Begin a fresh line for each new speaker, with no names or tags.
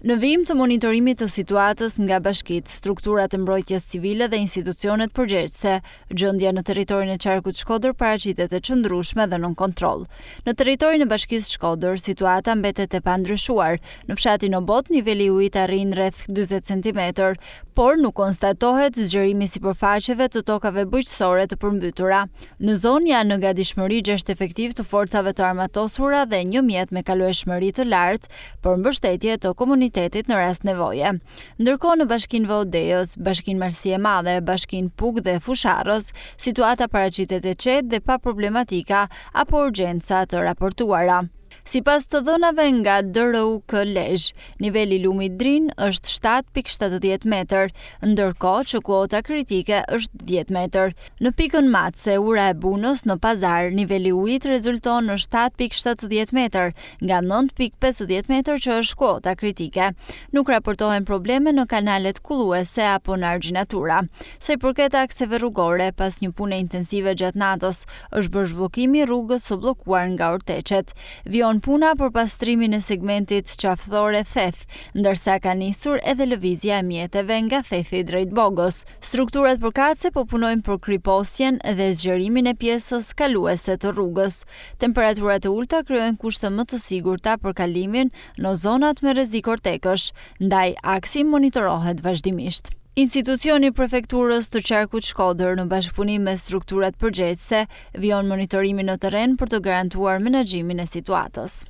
Në vijim të monitorimit të situatës nga bashkitë, strukturat e mbrojtjes civile dhe institucionet përgjegjëse, gjendja në territorin e qarkut Shkodër paraqitet e çëndrueshme dhe nën kontroll. Në territorin e bashkisë Shkodër, situata mbetet e pandryshuar. Në fshatin Obot, niveli i ujit arrin rreth 40 cm, por nuk konstatohet zgjerimi sipërfaqeve të tokave bujqësore të përmbytura. Në zonë janë në gatishmëri 6 efektiv të forcave të armatosura dhe një mjet me kalueshmëri të lartë për mbështetje të komunitetit në rast nevoje. Ndërkohë në bashkinë Vodios, bashkinë Marsi e Madhe, bashkinë Pug dhe Fusharros, situata paraqitet e qetë dhe pa problematika apo urgjenca të raportuara. Sipas të dhënave nga DRUK Lezhë, niveli i lumit Drin është 7.70 metër, ndërkohë që kuota kritike është 10 metër. Në pikën Matse, ura e Bunës në Pazar, niveli i ujit rezulton në 7.70 metër, nga 9.50 metër që është kuota kritike. Nuk raportohen probleme në kanalet kulluese apo në argjinatura. Sa i përket akseve rrugore, pas një pune intensive gjatë natës, është bërë zhbllokimi i rrugës së bllokuar nga Orteqet. Puna për pastrimin e segmentit qafdhore Theth, ndërsa ka nisur edhe lëvizja e mjeteve nga Thethi drejt Bogos. Strukturat përkatëse po punojnë për kriposjen dhe zgjerimin e pjesës kaluese të rrugës. Temperaturat e ulta krijojnë kushte më të sigurta për kalimin në zonat me rrezik ortekësh, ndaj aksi monitorohet vazhdimisht. Institucioni i prefekturës të qarkut Shkodër në bashkëpunim me strukturat përgjegjëse vijon monitorimin në terren për të garantuar menaxhimin e situatës.